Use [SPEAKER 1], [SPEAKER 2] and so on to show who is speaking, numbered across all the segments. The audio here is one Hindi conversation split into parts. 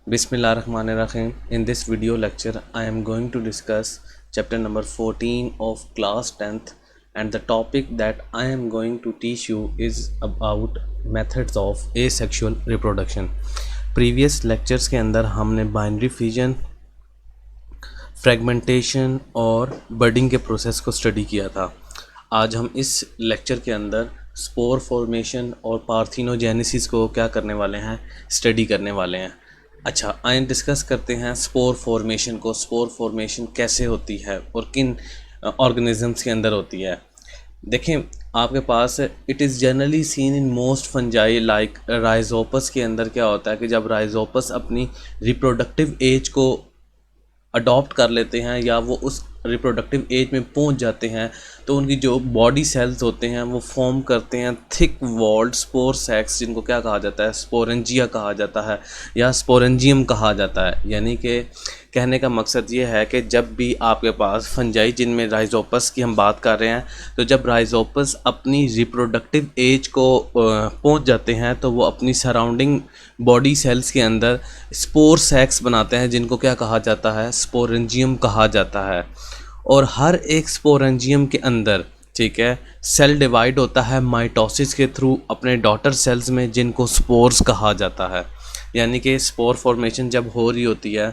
[SPEAKER 1] Bismillahirrahmanirrahim. In this video lecture, I am going to discuss chapter number 14 of class 10th, and the topic that I am going to teach you is about methods of asexual reproduction. Previous lectures के अंदर हमने binary fission, फ्रेगमेंटेशन और बर्डिंग के प्रोसेस को स्टडी किया था। आज हम इस लेक्चर के अंदर स्पोर फॉर्मेशन और पार्थिनोजेनेसिस को क्या करने वाले हैं, स्टडी करने वाले हैं। अच्छा, आइए डिस्कस करते हैं स्पोर फॉर्मेशन को। स्पोर फॉर्मेशन कैसे होती है और किन ऑर्गेनिजम्स के अंदर होती है। देखें, आपके पास it is generally seen in most fungi like rhizopus के अंदर क्या होता है कि जब राइजोपस अपनी रिप्रोडक्टिव एज को अडॉप्ट कर लेते हैं या वो उस रिप्रोडक्टिव एज में पहुंच जाते हैं तो उनकी जो बॉडी सेल्स होते हैं वो फॉर्म करते हैं थिक वॉल्ड स्पोर सैक्स, जिनको क्या कहा जाता है, स्पोरेंजिया कहा जाता है या स्पोरेंजियम कहा जाता है। यानी कि कहने का मकसद ये है कि जब भी आपके पास फंजाई जिनमें राइजोपस की हम बात कर रहे हैं, तो जब राइजोपस अपनी रिप्रोडक्टिव एज को पहुंच जाते हैं तो वो अपनी सराउंडिंग बॉडी सेल्स के अंदर स्पोर सैक्स बनाते हैं, जिनको क्या कहा जाता है, स्पोरेंजियम कहा जाता है। और हर एक स्पोरेंजियम के अंदर, ठीक है, सेल डिवाइड होता है माइटोसिस के थ्रू अपने डॉटर सेल्स में, जिनको स्पोर्स कहा जाता है। यानी कि स्पोर फॉर्मेशन जब हो रही होती है,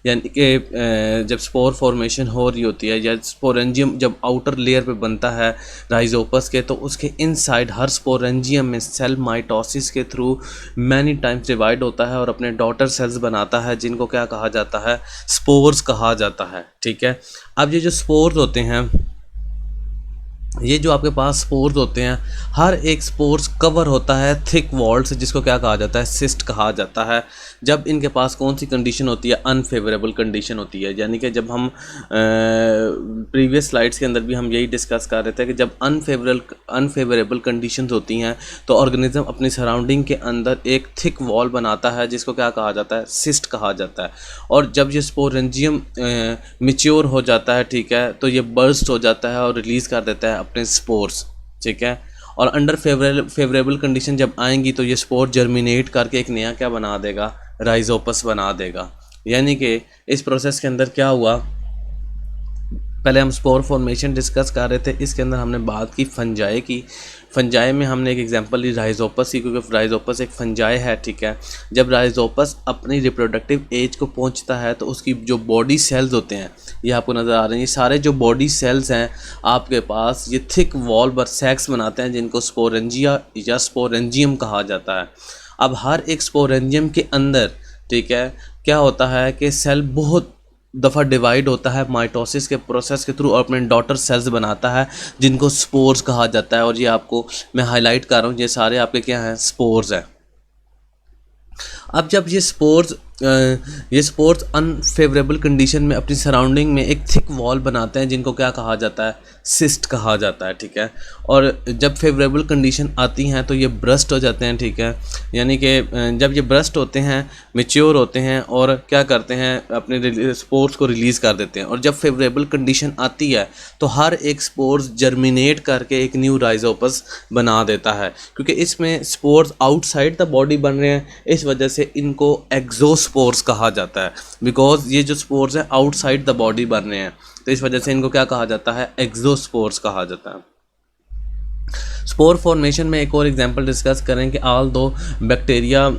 [SPEAKER 1] यानी कि जब स्पोर फॉर्मेशन हो रही होती है या स्पोरेंजियम जब आउटर लेयर पे बनता है राइजोपस के, तो उसके इनसाइड हर स्पोरेंजियम में सेल माइटोसिस के थ्रू मैनी टाइम्स डिवाइड होता है और अपने डॉटर सेल्स बनाता है, जिनको क्या कहा जाता है, स्पोर्स कहा जाता है। ठीक है, अब ये जो स्पोर्स होते हैं, ये जो आपके पास स्पोर्स होते हैं, हर एक स्पोर्स कवर होता है थिक वॉल से, जिसको क्या कहा जाता है, सिस्ट कहा जाता है। जब इनके पास कौन सी कंडीशन होती है, अनफेवरेबल कंडीशन होती है। यानी कि जब हम प्रीवियस स्लाइड्स के अंदर भी हम यही डिस्कस कर रहे थे कि जब अनफेवरेबल कंडीशंस होती हैं तो ऑर्गेनिज्म अपनी सराउंडिंग के अंदर एक थिक वॉल बनाता है, जिसको क्या कहा जाता है, सिस्ट कहा जाता है। और जब ये स्पोरेंजियम मैच्योर हो जाता है, ठीक है, तो ये बर्स्ट हो जाता है और रिलीज़ कर देता है अपने स्पोर्स। ठीक है, और अंडर फेवरेबल कंडीशन जब आएंगी तो ये स्पोर जर्मिनेट करके एक नया क्या बना देगा, राइजोपस बना देगा। यानी कि इस प्रोसेस के अंदर क्या हुआ, पहले हम स्पोर फॉर्मेशन डिस्कस कर रहे थे, इसके अंदर हमने बात की फंजाई की। फंजाई में हमने एक एग्जांपल ली राइजोपस की, क्योंकि राइजोपस एक फंजाई है। ठीक है, जब राइजोपस अपनी रिप्रोडक्टिव एज को पहुंचता है तो उसकी जो बॉडी सेल्स होते हैं, ये आपको नज़र आ रहे हैं, ये सारे जो बॉडी सेल्स हैं आपके पास, ये थिक वॉल बरसैक्स बनाते हैं, जिनको स्पोरेंजिया या स्पोरेंजियम कहा जाता है। अब हर एक स्पोरेंजियम के अंदर, ठीक है, क्या होता है कि सेल बहुत दफ़ा डिवाइड होता है माइटोसिस के प्रोसेस के थ्रू और अपने डॉटर सेल्स बनाता है, जिनको स्पोर्स कहा जाता है। और ये आपको मैं हाईलाइट कर रहा हूँ, ये सारे आपके क्या हैं, स्पोर्स हैं। अब जब ये स्पोर्स अनफेवरेबल कंडीशन में अपनी सराउंडिंग में एक थिक वॉल बनाते हैं, जिनको क्या कहा जाता है, सिस्ट कहा जाता है। ठीक है, और जब फेवरेबल कंडीशन आती हैं तो ये ब्रस्ट हो जाते हैं। ठीक है, यानी कि जब ये ब्रस्ट होते हैं, मैच्योर होते हैं और क्या करते हैं, अपने स्पोर्स को रिलीज़ कर देते हैं। और जब फेवरेबल कंडीशन आती है तो हर एक स्पोर्स जर्मिनेट करके एक न्यू राइजोपस बना देता है। क्योंकि इसमें स्पोर्स आउटसाइड द बॉडी बन रहे हैं, इस वजह से इनको एक्सोस्पोर्स कहा जाता है। बिकॉज ये जो स्पोर्स हैं आउटसाइड द बॉडी बन रहे हैं, तो इस वजह से इनको क्या कहा जाता है, एक्सोस्पोर्स कहा जाता है। स्पोर फॉर्मेशन में एक और एग्जांपल डिस्कस करें कि ऑल दो बैक्टीरिया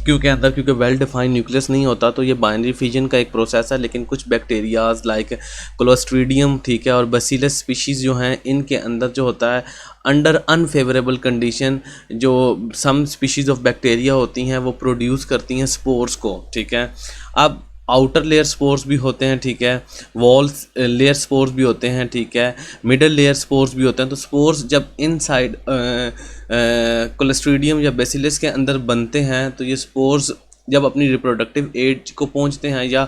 [SPEAKER 1] क्योंकि वेल डिफाइंड न्यूक्लियस नहीं होता, तो ये बाइनरी फिजन का एक प्रोसेस है। लेकिन कुछ बैक्टीरियाज लाइक क्लोस्ट्रीडियम, ठीक है, और बैसिलस स्पीशीज़ जो हैं, इनके अंदर जो होता है अंडर अनफेवरेबल कंडीशन, जो सम स्पीशीज़ ऑफ बैक्टीरिया होती हैं वो प्रोड्यूस करती हैं स्पोर्स को। ठीक है, अब आउटर लेयर स्पोर्स भी होते हैं, ठीक है, वॉल लेयर स्पोर्स भी होते हैं, ठीक है, मिडल लेयर स्पोर्स भी होते हैं। तो स्पोर्स जब इनसाइड क्लोस्ट्रीडियम या बैसिलस के अंदर बनते हैं, तो ये स्पोर्स जब अपनी रिप्रोडक्टिव एज को पहुंचते हैं या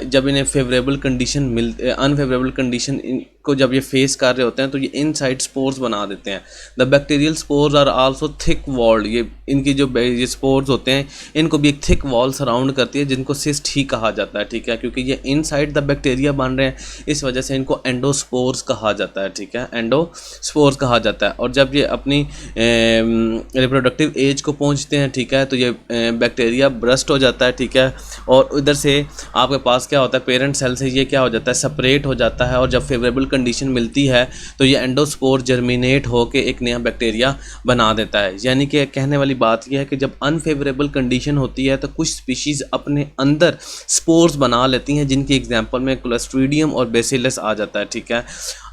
[SPEAKER 1] जब इन्हें फेवरेबल कंडीशन अनफेवरेबल कंडीशन को जब ये फेस कर रहे होते हैं तो ये इनसाइड स्पोर्स बना देते हैं। The bacterial spores are also thick walled, ये इनकी जो ये स्पोर्स होते हैं इनको भी एक थिक वॉल सराउंड करती है जिनको सिस्ट ही कहा जाता है, ठीक है, क्योंकि ये इनसाइड द बैक्टीरिया बन रहे हैं इस वजह से इनको एंडोस्पोर्स कहा जाता है, ठीक है, एंडोस्पोर्स कहा जाता है। और जब ये अपनी रिप्रोडक्टिव एज को पहुंचते हैं, ठीक है, तो ये बैक्टीरिया ब्रस्ट हो जाता है, ठीक है, और इधर से आपके पास क्या होता है पेरेंट सेल से ये क्या हो जाता है सेपरेट हो जाता है, और जब फेवरेबल कंडीशन मिलती है तो ये एंडोस्पोर जर्मिनेट होकर एक नया बैक्टीरिया बना देता है। यानी कि कहने वाली बात यह है कि जब अनफेवरेबल कंडीशन होती है तो कुछ स्पीशीज़ अपने अंदर स्पोर्स बना लेती हैं, जिनकी एग्जांपल में क्लोस्ट्रीडियम और बेसिलस आ जाता है, ठीक है।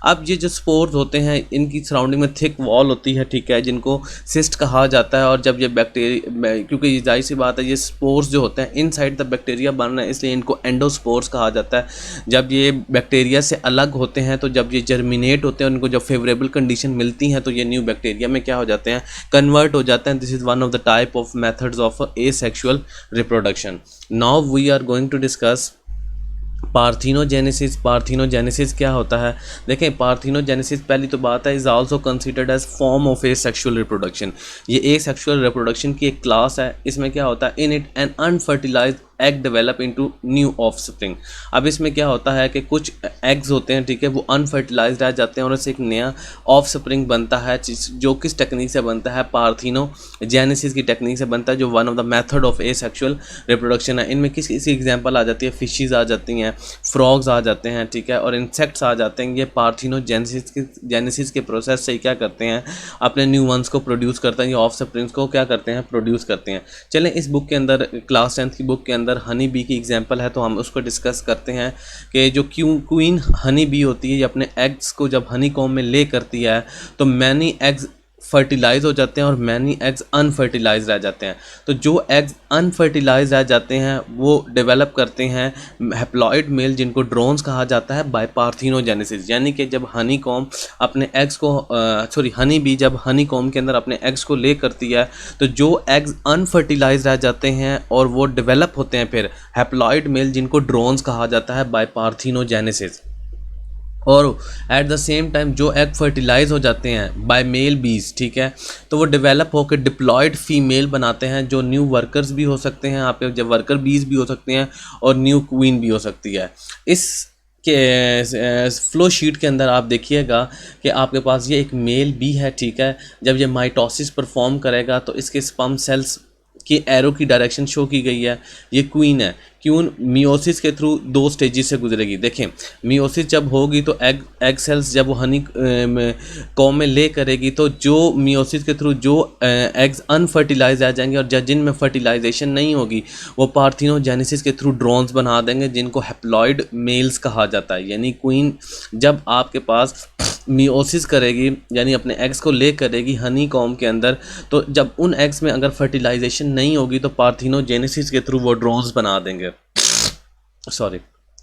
[SPEAKER 1] अब ये जो स्पोर्स होते हैं इनकी सराउंडिंग में थिक वॉल होती है, ठीक है, जिनको सिस्ट कहा जाता है। और जब ये बैक्टीरिया, क्योंकि ये जाहिर सी बात है ये स्पोर्स जो होते हैं इनसाइड द बैक्टीरिया बन रहे हैं इसलिए इनको एंडोस्पोर्स कहा जाता है। जब ये बैक्टीरिया से अलग होते हैं तो जब ये जर्मिनेट होते हैं उनको जब फेवरेबल कंडीशन मिलती हैं तो ये न्यू बैक्टीरिया में क्या हो जाते हैं कन्वर्ट हो जाते हैं। This is one of the type of methods of asexual reproduction. Now we are going to discuss parthenogenesis. Parthenogenesis क्या होता है? देखें, पार्थिनोजेनेसिस पहली तो बात है is also considered as form of asexual reproduction. ये एसेक्सुअल रिप्रोडक्शन की एक क्लास है। इसमें क्या होता है in it an unfertilised egg develop into new offspring. अब इसमें क्या होता है कि कुछ एग्स होते हैं, ठीक है, वो अनफर्टिलाइज्ड रह जाते हैं और उससे एक नया ऑफस्प्रिंग बनता है जो किस टेक्निक से बनता है पार्थिनोजेनेसिस की टेक्निक से बनता है, जो one of the method of asexual reproduction है। इनमें किस किसी एग्जांपल आ जाती है, फिशेस आ जाती हैं, फ्रॉग्स आ जाते हैं, ठीक है, और इंसेक्ट्स आ जाते हैं। ये पार्थिनोजेनेसिस के प्रोसेस से क्या करते हैं अपने न्यू वंस को प्रोड्यूस करते हैं, ये ऑफस्प्रिंग्स को क्या करते हैं प्रोड्यूस करते हैं। चलें इस बुक के अंदर क्लास 10th की बुक के अंदर हनी बी की एग्जांपल है तो हम उसको डिस्कस करते हैं कि जो क्वीन हनी बी होती है ये अपने एग्स को जब हनी कॉम्ब में ले करती है तो मैनी एग्स फर्टिलाइज हो जाते हैं और मैनी एग्स अनफर्टिलाइज रह जाते हैं। तो जो एग्स अनफर्टिलाइज रह जाते हैं वो डेवलप करते हैं हैप्लॉइड मेल जिनको ड्रोन्स कहा जाता है बाय पार्थिनोजेनेसिस। यानी कि जब हनी कॉम्ब अपने एग्स को हनी बी जब हनी कॉम्ब के अंदर अपने एग्स को ले करती है तो जो एग्स अनफर्टिलाइज रह जाते हैं और वो डेवलप होते हैं फिर हैप्लॉइड मेल जिनको ड्रोन्स कहा जाता है बाय पार्थिनोजेनेसिस। और एट द सेम टाइम जो एग फर्टिलाइज हो जाते हैं बाय मेल बीज, ठीक है, तो वो डेवलप होकर डिप्लॉयड फीमेल बनाते हैं जो न्यू वर्कर्स भी हो सकते हैं, आपके जब वर्कर बीज भी हो सकते हैं और न्यू क्वीन भी हो सकती है। इस के फ्लो शीट के अंदर आप देखिएगा कि आपके पास ये एक मेल बी है, ठीक है, जब ये माइटोसिस परफॉर्म करेगा तो इसके स्पर्म सेल्स की एरो की डायरेक्शन शो की गई है। ये क्वीन है। क्वीन मियोसिस के थ्रू 2 स्टेजेस से गुजरेगी। देखें, मियोसिस जब होगी तो एग सेल्स जब वो हनी कॉम्ब में ले करेगी तो जो मियोसिस के थ्रू जो एग्स अनफर्टिलाइज आ जाएंगे और जिनमें फर्टिलाइजेशन नहीं होगी वो पार्थिनोजेनेसिस के थ्रू ड्रोन्स बना देंगे जिनको हैप्लॉइड मेल्स कहा जाता है। यानी क्वीन जब आपके पास मियोसिस करेगी यानी अपने एग्स को ले करेगी हनी कॉम्ब के अंदर, तो जब उन एग्स में अगर फर्टिलाइजेशन नहीं होगी तो पार्थिनोजेनेसिस के थ्रू वो ड्रोन्स बना देंगे। सॉरी,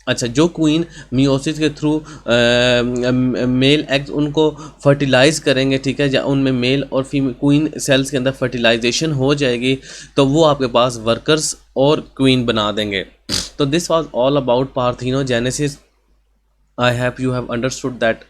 [SPEAKER 1] अच्छा, जो क्वीन मियोसिस के थ्रू मेल एग्स उनको फर्टिलाइज करेंगे, ठीक है, या उनमें मेल और फीमेल क्वीन सेल्स के अंदर फर्टिलाइजेशन हो जाएगी तो वो आपके पास वर्कर्स और क्वीन बना देंगे। तो this was all about parthenogenesis. I hope you have understood that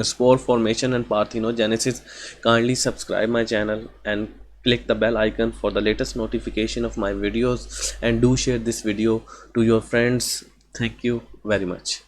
[SPEAKER 1] spore formation and parthenogenesis. Kindly subscribe my channel and click the bell icon for the latest notification of my videos, and do share this video to your friends. Thank you very much.